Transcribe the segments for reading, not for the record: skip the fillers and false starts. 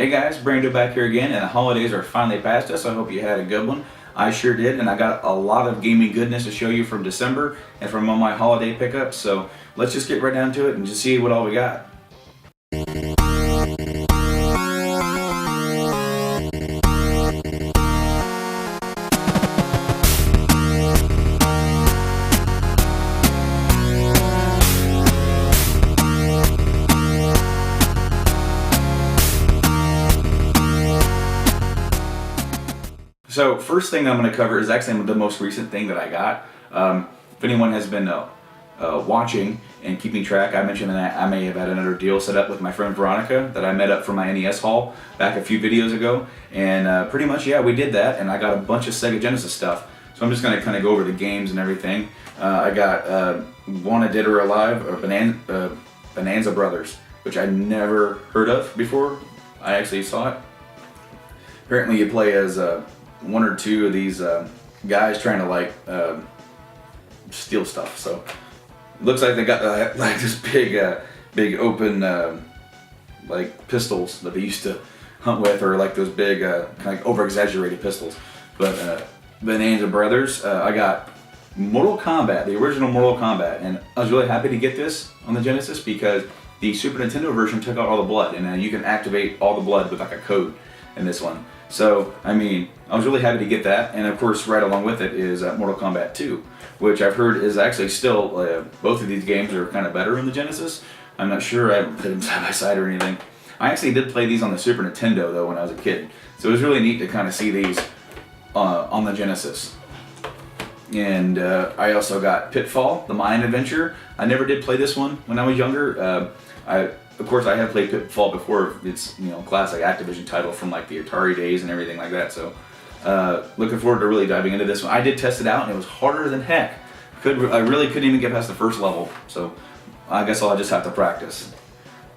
Hey guys, Brando back here again, and the holidays are finally past us. I hope you had a good one. I sure did, and I got a lot of gaming goodness to show you from December and from all my holiday pickups. So let's just get right down to it and just see what all we got. So first thing I'm going to cover is actually the most recent thing that I got. If anyone has been watching and keeping track, I mentioned that I may have had another deal set up with my friend Veronica that I met up for my NES haul back a few videos ago. And pretty much, yeah, we did that, and I got a bunch of Sega Genesis stuff. So I'm just going to kind of go over the games and everything. I got Wanted Dead or Alive, or Bonanza Brothers, which I never heard of before I actually saw it. Apparently you play as one or two of these guys trying to steal stuff. So it looks like they got like this big open like pistols that they used to hunt with, or like those big kind of over exaggerated pistols. But Bonanza Brothers, I got Mortal Kombat, the original Mortal Kombat, and I was really happy to get this on the Genesis because the Super Nintendo version took out all the blood, and you can activate all the blood with like a code in this one. So, I mean, I was really happy to get that, and of course right along with it is Mortal Kombat 2, which I've heard is actually still, both of these games are kind of better in the Genesis. I'm not sure, I haven't played them side by side or anything. I actually did play these on the Super Nintendo though when I was a kid, so it was really neat to kind of see these on the Genesis. And I also got Pitfall, the Mayan Adventure. I never did play this one when I was younger. Of course, I have played Pitfall before. It's classic Activision title from like the Atari days and everything like that. So, looking forward to really diving into this one. I did test it out, and it was harder than heck. I really couldn't even get past the first level. So, I guess I'll just have to practice.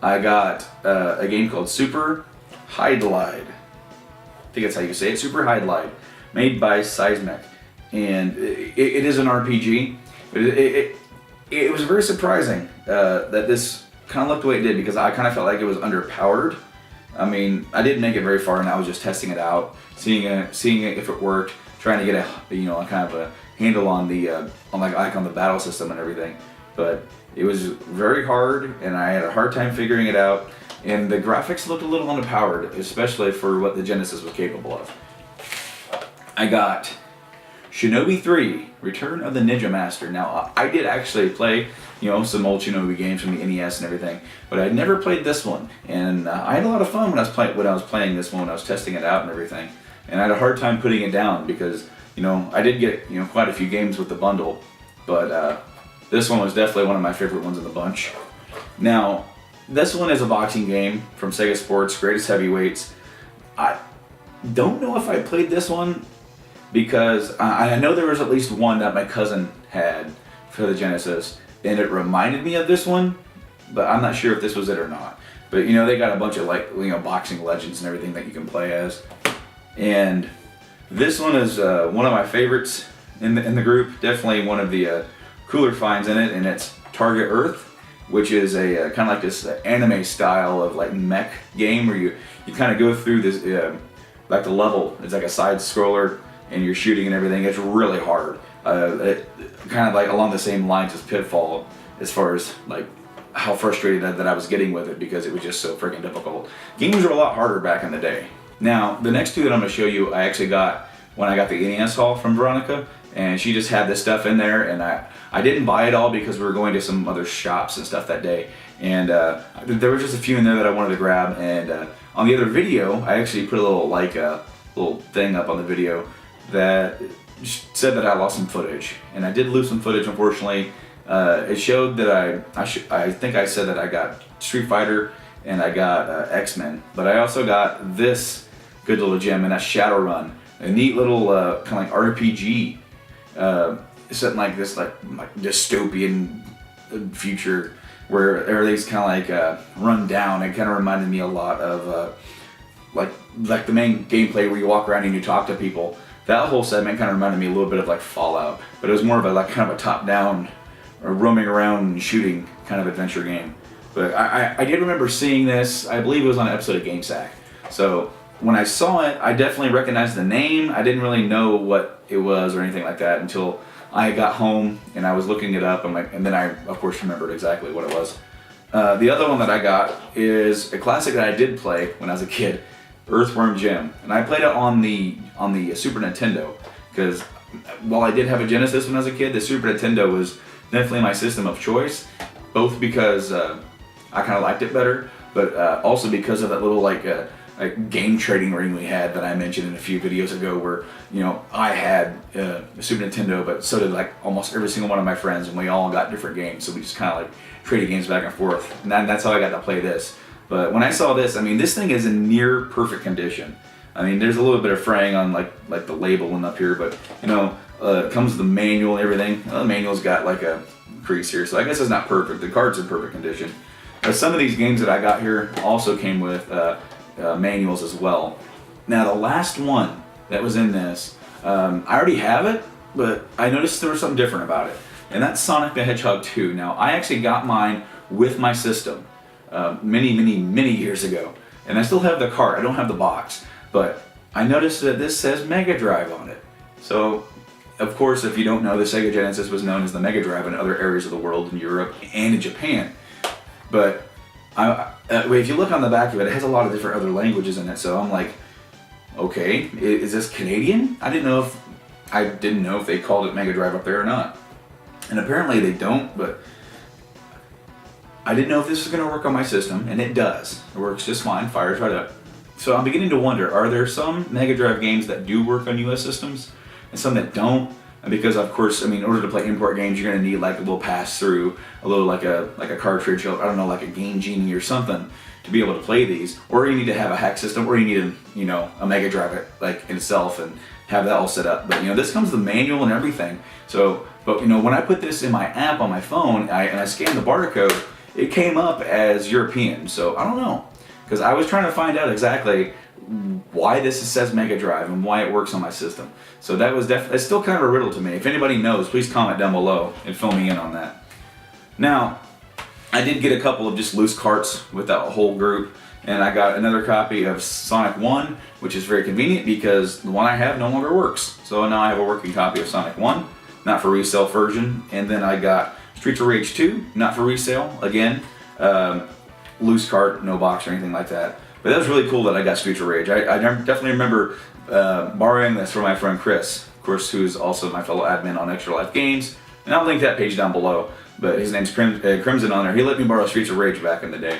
I got a game called Super Hydlide. I think that's how you say it. Super Hydlide, made by Seismic, and it is an RPG. But it was very surprising that this kind of looked the way it did, because I kind of felt like it was underpowered. I mean, I didn't make it very far, and I was just testing it out, seeing it if it worked, trying to get a kind of a handle on the on the battle system and everything. But it was very hard, and I had a hard time figuring it out. And the graphics looked a little underpowered, especially for what the Genesis was capable of. I got Shinobi 3, Return of the Ninja Master. Now, I did actually play, some old Shinobi games from the NES and everything, but I'd never played this one. And I had a lot of fun when I was playing this one, when I was testing it out and everything. And I had a hard time putting it down because, I did get, quite a few games with the bundle, but this one was definitely one of my favorite ones in the bunch. Now, this one is a boxing game from Sega Sports, Greatest Heavyweights. I don't know if I played this one, because I know there was at least one that my cousin had for the Genesis, and it reminded me of this one, but I'm not sure if this was it or not. But they got a bunch of boxing legends and everything that you can play as, and this one is one of my favorites in the group. Definitely one of the cooler finds in it, and it's Target Earth, which is a kind of like this anime style of mech game where you kind of go through this like the level. It's like a side scroller, and you're shooting and everything. It's really hard. It kind of along the same lines as Pitfall, as far as how frustrated that I was getting with it, because it was just so freaking difficult. Games were a lot harder back in the day. Now, the next two that I'm going to show you, I actually got when I got the NES haul from Veronica, and she just had this stuff in there, and I didn't buy it all because we were going to some other shops and stuff that day, and there were just a few in there that I wanted to grab. And on the other video, I actually put a little little thing up on the video that said that I lost some footage, and I did lose some footage, unfortunately. It showed that I think I said that I got Street Fighter and I got X-Men, but I also got this good little gem, and that's Shadowrun, a neat little kind of RPG set in this dystopian future where everything's kind of run down. It kind of reminded me a lot of like the main gameplay where you walk around and you talk to people. That whole segment kind of reminded me a little bit of Fallout, but it was more of a kind of a top-down, or roaming around and shooting kind of adventure game. But I did remember seeing this. I believe it was on an episode of GameSack. So when I saw it, I definitely recognized the name. I didn't really know what it was or anything like that until I got home and I was looking it up. And then I, of course, remembered exactly what it was. The other one that I got is a classic that I did play when I was a kid, Earthworm Jim, and I played it on the Super Nintendo because while I did have a Genesis when I was a kid, the Super Nintendo was definitely my system of choice, both because I kind of liked it better, but also because of that little like game trading ring we had that I mentioned in a few videos ago, where I had a Super Nintendo, but so did like almost every single one of my friends, and we all got different games, so we just kind of like traded games back and forth, and that's how I got to play this. But when I saw this, I mean, this thing is in near perfect condition. I mean, there's a little bit of fraying on like the labeling up here, but it comes with the manual and everything. The manual's got like a crease here, so I guess it's not perfect. The card's in perfect condition. Some of these games that I got here also came with manuals as well. Now the last one that was in this, I already have it, but I noticed there was something different about it, and that's Sonic the Hedgehog 2. Now I actually got mine with my system many years ago, and I still have the card. I don't have the box, but I noticed that this says Mega Drive on it. So of course, if you don't know, the Sega Genesis was known as the Mega Drive in other areas of the world, in Europe and in Japan. But if you look on the back of it, it has a lot of different other languages in it. So I'm like, okay, is this Canadian? I didn't know if they called it Mega Drive up there or not. And apparently they don't, but I didn't know if this was going to work on my system, and it does. It works just fine, fires right up. So I'm beginning to wonder, are there some Mega Drive games that do work on US systems and some that don't? And because of course, I mean, in order to play import games, you're going to need like a little pass-through, a little like a cartridge, I don't know, like a Game Genie or something to be able to play these. Or you need to have a hack system, or you need a Mega Drive like in itself and have that all set up. But this comes with the manual and everything. So, but when I put this in my app on my phone and I scanned the barcode, it came up as European. So I don't know, because I was trying to find out exactly why this says Mega Drive and why it works on my system. So that was it's still kind of a riddle to me. If anybody knows, please comment down below and fill me in on that. Now, I did get a couple of just loose carts with that whole group, and I got another copy of Sonic 1, which is very convenient because the one I have no longer works. So now I have a working copy of Sonic 1, not for resale version, and then I got Streets of Rage 2, not for resale, again, loose cart, no box or anything like that. But that was really cool that I got Streets of Rage. I definitely remember borrowing this from my friend Chris, of course, who's also my fellow admin on Extra Life Games. And I'll link that page down below. But his name's Crimson on there. He let me borrow Streets of Rage back in the day.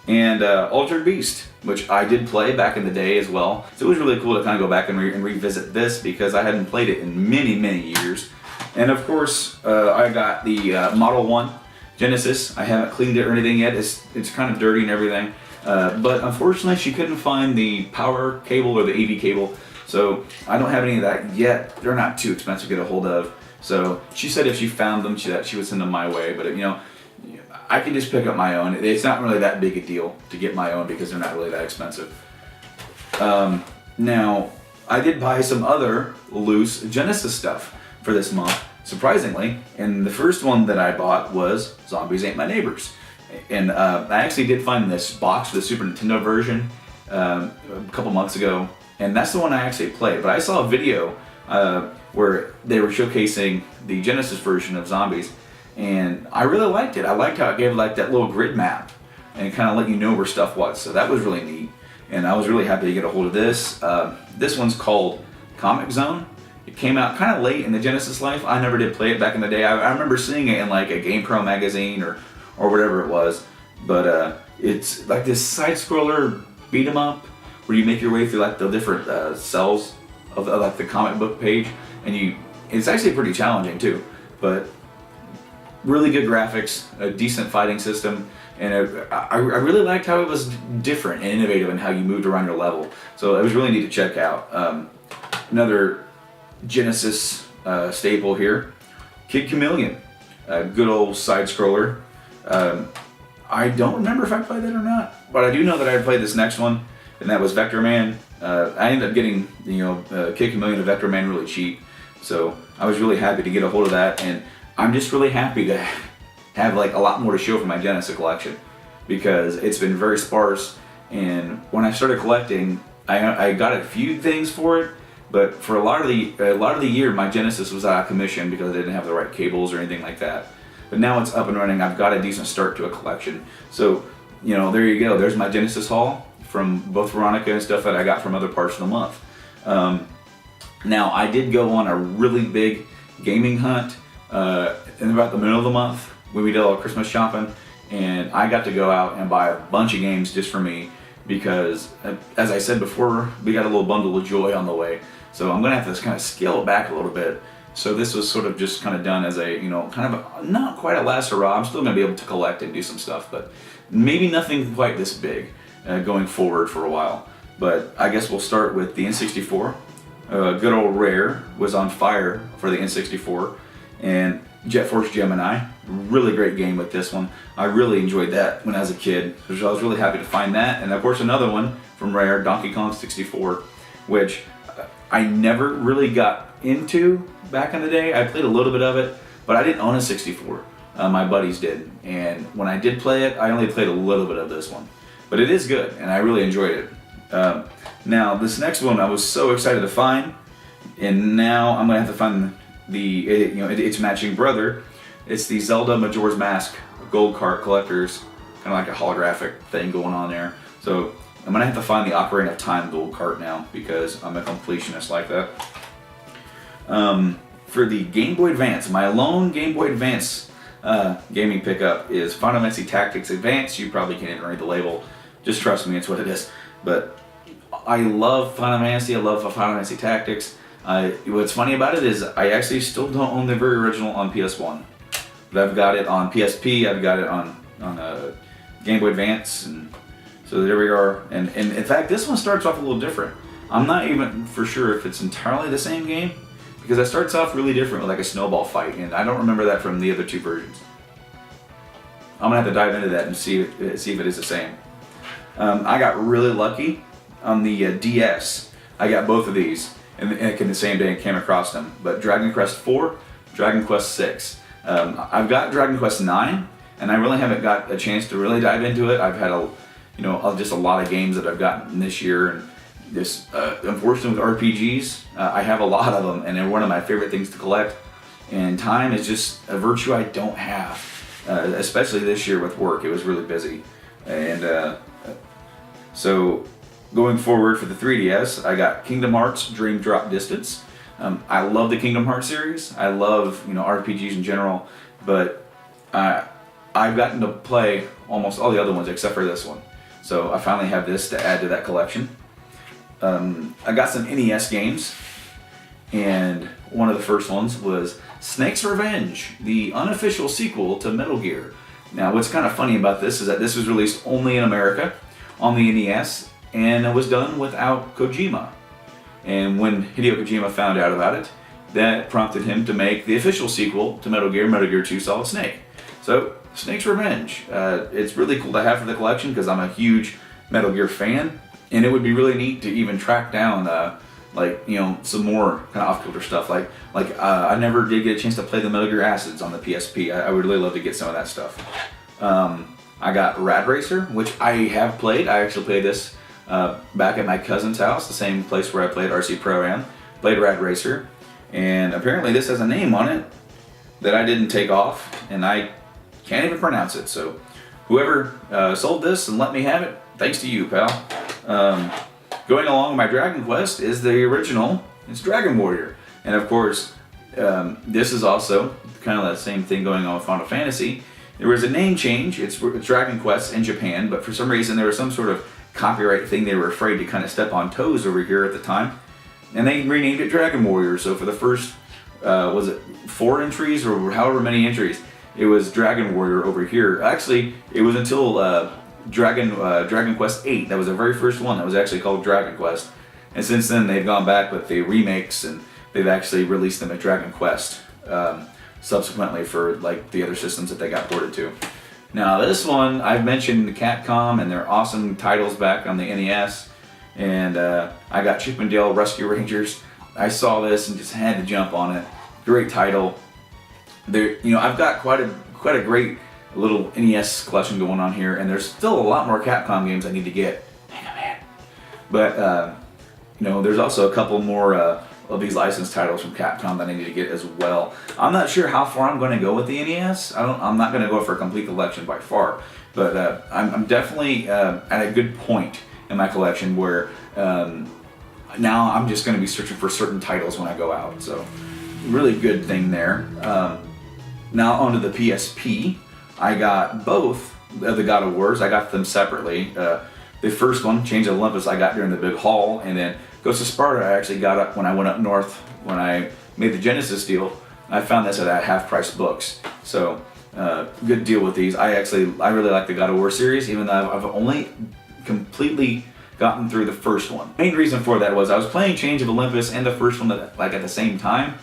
And Altered Beast, which I did play back in the day as well. So it was really cool to kind of go back and revisit this because I hadn't played it in many years. And of course, I got the Model 1 Genesis. I haven't cleaned it or anything yet. It's kind of dirty and everything. But unfortunately, she couldn't find the power cable or the AV cable, so I don't have any of that yet. They're not too expensive to get a hold of. So she said if she found them, she would send them my way. But I can just pick up my own. It's not really that big a deal to get my own because they're not really that expensive. Now, I did buy some other loose Genesis stuff for this month, surprisingly. And the first one that I bought was Zombies Ain't My Neighbors. And I actually did find this box for the Super Nintendo version a couple months ago, and that's the one I actually played. But I saw a video where they were showcasing the Genesis version of Zombies, and I really liked it. I liked how it gave like that little grid map and kind of let you know where stuff was. So that was really neat, and I was really happy to get a hold of this. This one's called Comic Zone. It came out kind of late in the Genesis life. I never did play it back in the day. I remember seeing it in like a GamePro magazine or whatever it was, but it's like this side-scroller beat 'em up where you make your way through like the different cells of like the comic book page, and it's actually pretty challenging too, but really good graphics, a decent fighting system, and I really liked how it was different and innovative in how you moved around your level. So it was really neat to check out. Another Genesis staple here, Kid Chameleon, a good old side-scroller. I don't remember if I played that or not, but I do know that I played this next one, and that was Vector Man. I ended up getting Kid Chameleon and Vector Man really cheap, so I was really happy to get a hold of that, and I'm just really happy to have like a lot more to show for my Genesis collection because it's been very sparse, And when I started collecting, I got a few things for it, but for a lot of the year, my Genesis was out of commission because I didn't have the right cables or anything like that. But now it's up and running. I've got a decent start to a collection. So, there you go. There's my Genesis haul from both Veronica and stuff that I got from other parts of the month. Now, I did go on a really big gaming hunt in about the middle of the month when we did all Christmas shopping, and I got to go out and buy a bunch of games just for me because, as I said before, we got a little bundle of joy on the way. So I'm gonna have to kind of scale it back a little bit. So this was sort of just kind of done as a, kind of not quite a last hurrah. I'm still gonna be able to collect and do some stuff, but maybe nothing quite this big going forward for a while. But I guess we'll start with the N64. Good old Rare was on fire for the N64, and Jet Force Gemini, really great game with this one. I really enjoyed that when I was a kid, so I was really happy to find that. And of course another one from Rare, Donkey Kong 64, which I never really got into back in the day. I played a little bit of it, but I didn't own a 64. My buddies did, and when I did play it, I only played a little bit of this one. But it is good, and I really enjoyed it. Now, this next one I was so excited to find, and now I'm gonna have to find its matching brother. It's the Zelda Majora's Mask Gold Cart Collectors, kind of like a holographic thing going on there. So I'm gonna have to find the Ocarina of Time Gold Cart now because I'm a completionist like that. For the Game Boy Advance, my lone Game Boy Advance gaming pickup is Final Fantasy Tactics Advance. You probably can't even read the label. Just trust me, it's what it is. But I love Final Fantasy. I love Final Fantasy Tactics. What's funny about it is I actually still don't own the very original on PS1. But I've got it on PSP. I've got it on Game Boy Advance, and so there we are. And in fact, this one starts off a little different. I'm not even for sure if it's entirely the same game because it starts off really different with like a snowball fight, and I don't remember that from the other two versions. I'm gonna have to dive into that and see if it is the same. I got really lucky on the DS. I got both of these in the same day and came across them. But Dragon Quest 4, Dragon Quest 6. I've got Dragon Quest 9, and I really haven't got a chance to really dive into it. I've had just a lot of games that I've gotten this year, and this unfortunately with RPGs, I have a lot of them, and they're one of my favorite things to collect. And time is just a virtue I don't have, especially this year with work. It was really busy, and so going forward for the 3DS, I got Kingdom Hearts Dream Drop Distance. I love the Kingdom Hearts series. I love RPGs in general, but I've gotten to play almost all the other ones except for this one. So I finally have this to add to that collection. I got some NES games, and one of the first ones was Snake's Revenge, the unofficial sequel to Metal Gear. Now, what's kind of funny about this is that this was released only in America on the NES, and it was done without Kojima. And when Hideo Kojima found out about it, that prompted him to make the official sequel to Metal Gear 2 Solid Snake. So, Snake's Revenge. It's really cool to have for the collection because I'm a huge Metal Gear fan, and it would be really neat to even track down some more kind of off-kilter stuff. I never did get a chance to play the Metal Gear Acids on the PSP. I would really love to get some of that stuff. I got Rad Racer, which I have played. I actually played this back at my cousin's house, the same place where I played RC Pro-Am. Played Rad Racer, and apparently this has a name on it that I didn't take off, and I can't even pronounce it. So whoever sold this and let me have it, thanks to you, pal. Going along with my Dragon Quest is the original. It's Dragon Warrior, and of course this is also kind of that same thing going on with Final Fantasy. There was a name change. It's Dragon Quest in Japan, but for some reason there was some sort of copyright thing they were afraid to kind of step on toes over here at the time, and they renamed it Dragon Warrior. So for the first, was it 4 entries or however many entries, it was Dragon Warrior over here. Actually, it was until Dragon Quest 8. That was the very first one that was actually called Dragon Quest, and since then they've gone back with the remakes, and they've actually released them at Dragon Quest subsequently for like the other systems that they got ported to. Now this one, I've mentioned Capcom and their awesome titles back on the NES, and I got Chip and Dale Rescue Rangers. I saw this and just had to jump on it. Great title. There, I've got quite a great little NES collection going on here, and there's still a lot more Capcom games I need to get. But there's also a couple more of these licensed titles from Capcom that I need to get as well. I'm not sure how far I'm going to go with the NES. I'm not going to go for a complete collection by far, but I'm definitely at a good point in my collection where now I'm just going to be searching for certain titles when I go out. So really good thing there. Now onto the PSP. I got both of the God of Wars. I got them separately. The first one, Chains of Olympus, I got during the big haul, and then Ghost of Sparta I actually got up when I went up north when I made the Genesis deal. I found this at half-price books, so good deal with these. I really like the God of War series, even though I've only completely gotten through the first one. Main reason for that was I was playing Chains of Olympus and the first one at the same time,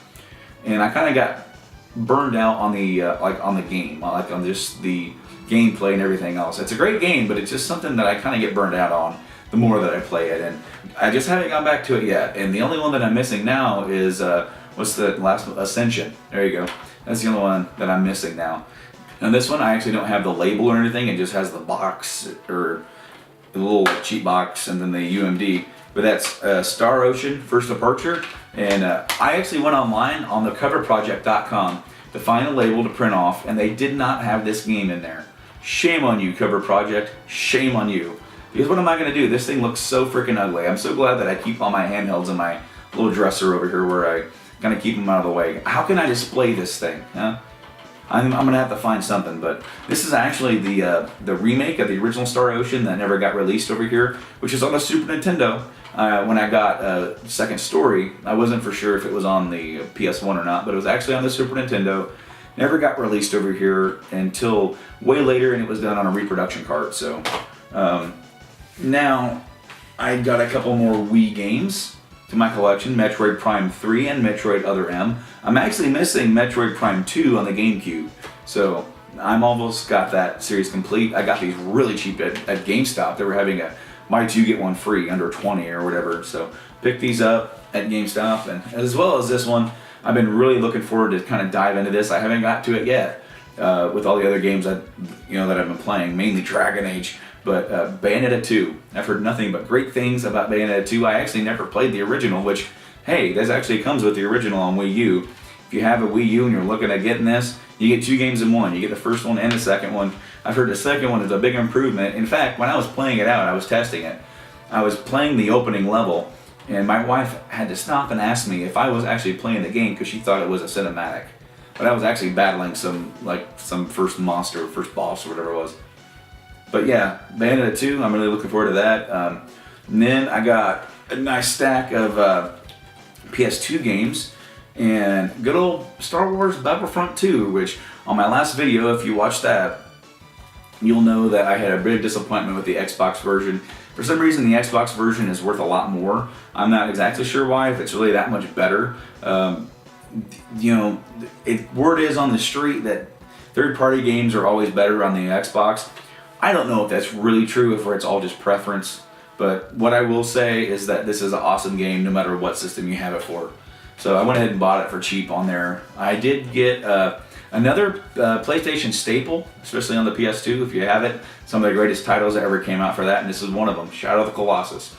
and I kind of got burned out on the on the game, on just the gameplay and everything else. It's a great game, but it's just something that I kind of get burned out on the more that I play it, and I just haven't gone back to it yet. And the only one that I'm missing now is what's the last one? Ascension. There you go. That's the only one that I'm missing now. And this one I actually don't have the label or anything. It just has the box, or the little cheap box, and then the UMD. But that's Star Ocean First Departure, and I actually went online on the coverproject.com to find a label to print off, and they did not have this game in there. Shame on you, Cover Project. Shame on you. Because what am I going to do? This thing looks so freaking ugly. I'm so glad that I keep all my handhelds in my little dresser over here where I kind of keep them out of the way. How can I display this thing? Huh? I'm going to have to find something, but this is actually the remake of the original Star Ocean that never got released over here, which is on the Super Nintendo. When I got Second Story, I wasn't for sure if it was on the PS1 or not, but it was actually on the Super Nintendo. Never got released over here until way later, and it was done on a reproduction cart. So now I got a couple more Wii games to my collection, Metroid Prime 3 and Metroid Other M. I'm actually missing Metroid Prime 2 on the GameCube, so I'm almost got that series complete. I got these really cheap at GameStop. They were having a buy two get one free under 20 or whatever, so picked these up at GameStop, and as well as this one. I've been really looking forward to kind of dive into this. I haven't got to it yet with all the other games that I've been playing, mainly Dragon Age. But Bayonetta 2, I've heard nothing but great things about Bayonetta 2. I actually never played the original, which, hey, this actually comes with the original on Wii U. If you have a Wii U and you're looking at getting this, you get two games in one. You get the first one and the second one. I've heard the second one is a big improvement. In fact, when I was playing it out, I was testing it. I was playing the opening level, and my wife had to stop and ask me if I was actually playing the game because she thought it was a cinematic. But I was actually battling some first monster, first boss, or whatever it was. But yeah, Bayonetta 2, I'm really looking forward to that. And then I got a nice stack of PS2 games, and good old Star Wars Battlefront 2, which on my last video, if you watch that, you'll know that I had a big disappointment with the Xbox version. For some reason, the Xbox version is worth a lot more. I'm not exactly sure why, if it's really that much better. Word is on the street that third-party games are always better on the Xbox. I don't know if that's really true, if it's all just preference. But what I will say is that this is an awesome game no matter what system you have it for. So I went ahead and bought it for cheap on there. I did get another PlayStation staple, especially on the PS2 if you have it. Some of the greatest titles that ever came out for that, and this is one of them, Shadow of the Colossus.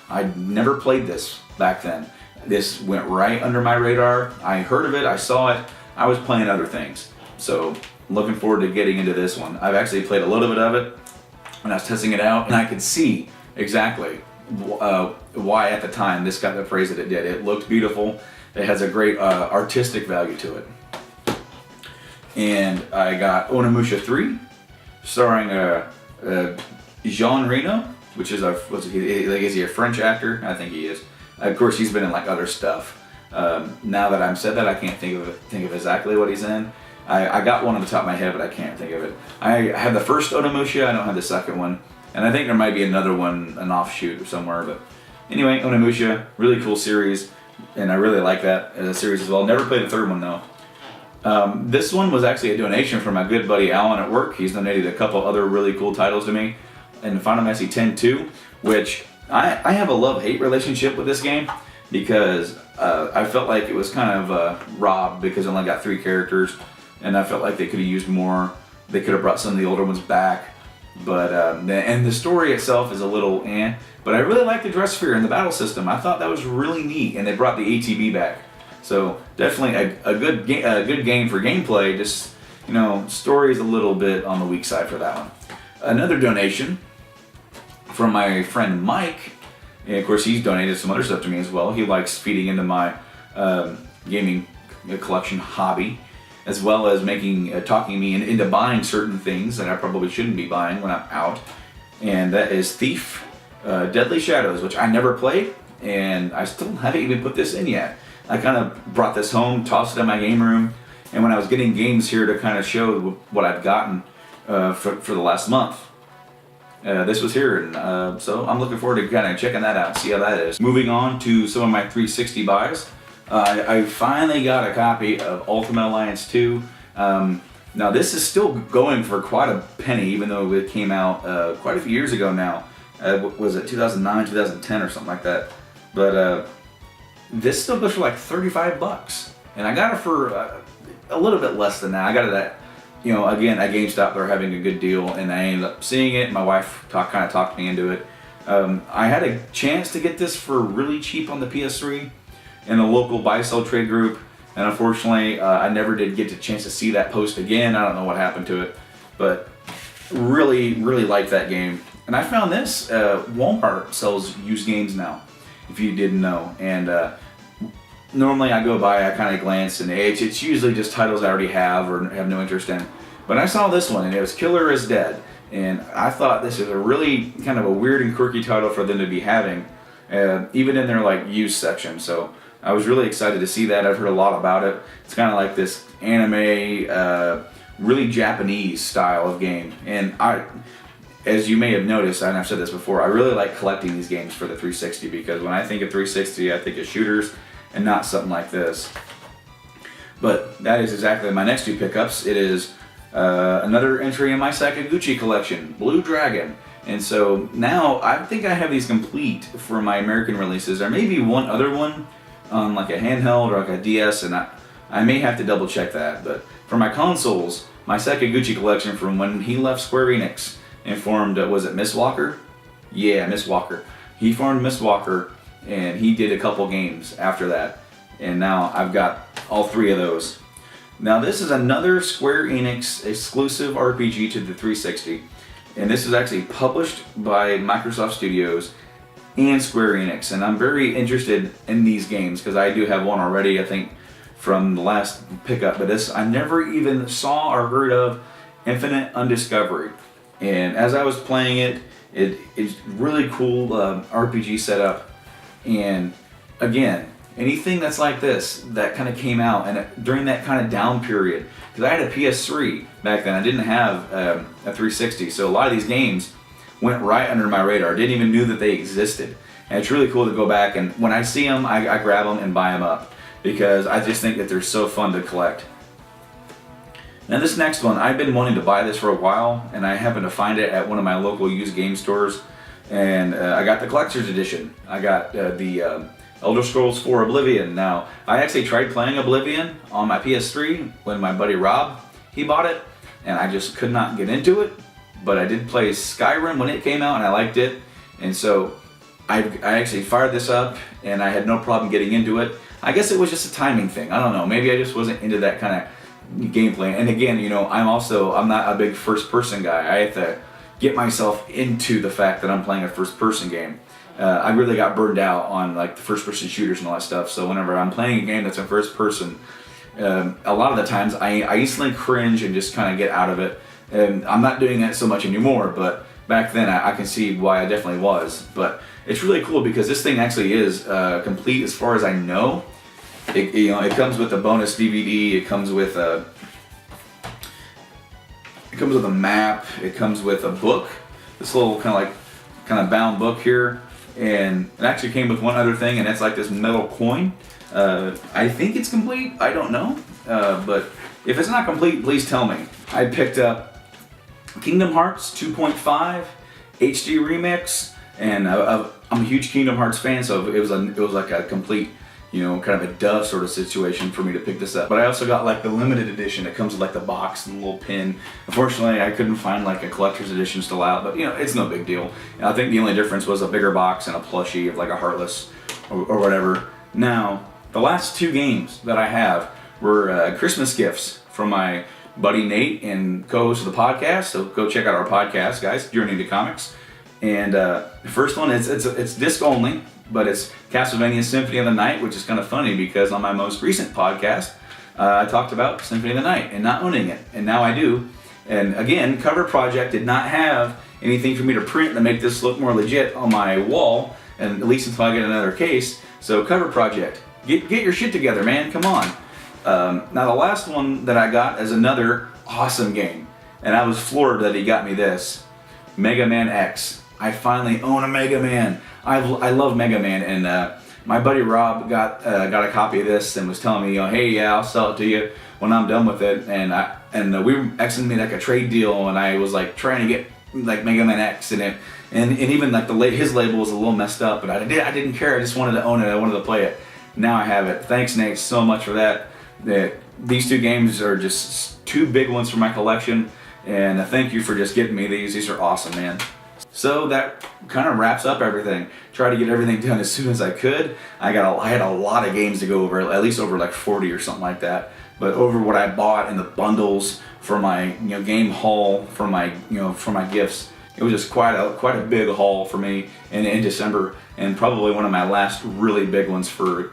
I never played this back then. This went right under my radar. I heard of it, I saw it, I was playing other things. So looking forward to getting into this one. I've actually played a little bit of it when I was testing it out, and I could see exactly why at the time this got the praise that it did. It looked beautiful. It has a great artistic value to it. And I got Onimusha 3, starring Jean Reno, which is is he a French actor? I think he is. Of course, he's been in other stuff. Now that I've said that, I can't think of exactly what he's in. I got one on the top of my head, but I can't think of it. I have the first Onimusha, I don't have the second one. And I think there might be another one, an offshoot or somewhere. But anyway, Onimusha, really cool series. And I really like that series as well. Never played the third one though. This one was actually a donation from my good buddy Alan at work. He's donated a couple other really cool titles to me. And Final Fantasy X-2, which I have a love-hate relationship with this game because I felt like it was kind of robbed because it only got 3 characters. And I felt like they could have used more. They could have brought some of the older ones back. But and the story itself is a little but I really like the dress sphere and the battle system. I thought that was really neat, and they brought the ATB back. So definitely a good game for gameplay. Just, story is a little bit on the weak side for that one. Another donation from my friend Mike, and of course he's donated some other stuff to me as well. He likes feeding into my gaming collection hobby, as well as talking me into buying certain things that I probably shouldn't be buying when I'm out. And that is Thief, Deadly Shadows, which I never played, and I still haven't even put this in yet. I kind of brought this home, tossed it in my game room, and when I was getting games here to kind of show what I've gotten for the last month, this was here, and so I'm looking forward to kind of checking that out, see how that is. Moving on to some of my 360 buys. I finally got a copy of Ultimate Alliance 2. Now this is still going for quite a penny, even though it came out quite a few years ago now. Was it 2009, 2010 or something like that? But this still goes for like $35, and I got it for a little bit less than that. I got it at, again, at GameStop. They're having a good deal, and I ended up seeing it. My wife kind of talked me into it. I had a chance to get this for really cheap on the PS3 in a local buy-sell trade group, and unfortunately, I never did get a chance to see that post again. I don't know what happened to it, but really, really liked that game. And I found this. Walmart sells used games now, if you didn't know, and normally I go by, I kind of glance, and it's usually just titles I already have or have no interest in. But I saw this one, and it was Killer is Dead, and I thought this is a really kind of a weird and quirky title for them to be having, even in their like used section. So I was really excited to see that. I've heard a lot about it. It's kind of like this anime, really Japanese style of game, and as you may have noticed, and I've said this before, I really like collecting these games for the 360, because when I think of 360, I think of shooters and not something like this. But that is exactly my next two pickups. It is another entry in my Sakaguchi collection, Blue Dragon. And so now I think I have these complete for my American releases. There may be one other one on like a handheld or like a DS, and I may have to double check that. But for my consoles, my Sakaguchi collection from when he left Square Enix and formed, was it Miss Walker? Yeah, Miss Walker. He formed Miss Walker, and he did a couple games after that. And now I've got all three of those. Now this is another Square Enix exclusive RPG to the 360. And this is actually published by Microsoft Studios and Square Enix. And I'm very interested in these games, because I do have one already, I think, from the last pickup. But this, I never even saw or heard of, Infinite Undiscovery. And as I was playing it's really cool RPG setup. And again, anything that's like this that kind of came out and during that kind of down period, because I had a PS3 back then, I didn't have a 360, so a lot of these games went right under my radar. I didn't even knew that they existed. And it's really cool to go back, and when I see them, I grab them and buy them up, because I just think that they're so fun to collect. Now this next one, I've been wanting to buy this for a while, and I happened to find it at one of my local used game stores, and I got the collector's edition. I got the Elder Scrolls 4 Oblivion. Now, I actually tried playing Oblivion on my PS3 when my buddy Rob, he bought it, and I just could not get into it, but I did play Skyrim when it came out, and I liked it, and so I actually fired this up, and I had no problem getting into it. I guess it was just a timing thing. I don't know, maybe I just wasn't into that kind of gameplay. And again, I'm not a big first-person guy. I have to get myself into the fact that I'm playing a first-person game. I really got burned out on like the first-person shooters and all that stuff. So whenever I'm playing a game that's in first-person, a lot of the times I instantly cringe and just kind of get out of it. And I'm not doing that so much anymore, but back then I can see why I definitely was. But it's really cool because this thing actually is complete as far as I know. It comes with a bonus DVD. It comes with a map. It comes with a book. This little kind of bound book here, and it actually came with one other thing, and it's like this metal coin. I think it's complete. I don't know, but if it's not complete, please tell me. I picked up Kingdom Hearts 2.5 HD Remix, and I'm a huge Kingdom Hearts fan, so it was like a complete kind of a duh sort of situation for me to pick this up. But I also got like the limited edition that comes with like the box and the little pin. Unfortunately, I couldn't find like a collector's edition still out, but it's no big deal. I think the only difference was a bigger box and a plushie of like a Heartless or whatever. Now, the last 2 games that I have were Christmas gifts from my buddy Nate and co-host of the podcast. So go check out our podcast, guys, Journey into Comics. And the first one it's disc only, but it's Castlevania Symphony of the Night, which is kind of funny because on my most recent podcast, I talked about Symphony of the Night and not owning it, and now I do. And again, Cover Project did not have anything for me to print to make this look more legit on my wall, and at least until I get another case. So Cover Project, get your shit together, man. Come on. Now the last one that I got is another awesome game, and I was floored that he got me this, Mega Man X. I finally own a Mega Man. I love Mega Man, and my buddy Rob got a copy of this and was telling me, hey, yeah, I'll sell it to you when I'm done with it. And we actually made like a trade deal, and I was like trying to get like Mega Man X in it, and even like his label was a little messed up, but I didn't care. I just wanted to own it. I wanted to play it. Now I have it. Thanks, Nate, so much for that. These 2 games are just 2 big ones for my collection, and thank you for just getting me these. These are awesome, man. So that kind of wraps up everything. Tried to get everything done as soon as I could. I had a lot of games to go over, at least over like 40 or something like that. But over what I bought in the bundles for my game haul for my for my gifts, it was just quite a big haul for me in December, and probably one of my last really big ones for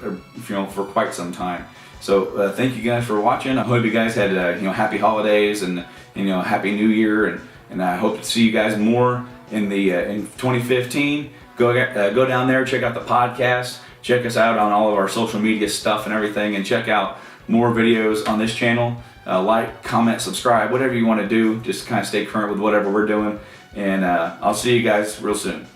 for quite some time. So thank you guys for watching. I hope you guys had happy holidays and happy New Year, and I hope to see you guys more in 2015. Go down there, check out the podcast, check us out on all of our social media stuff and everything, and check out more videos on this channel. Like, comment, subscribe, whatever you want to do. Just kind of stay current with whatever we're doing, and I'll see you guys real soon.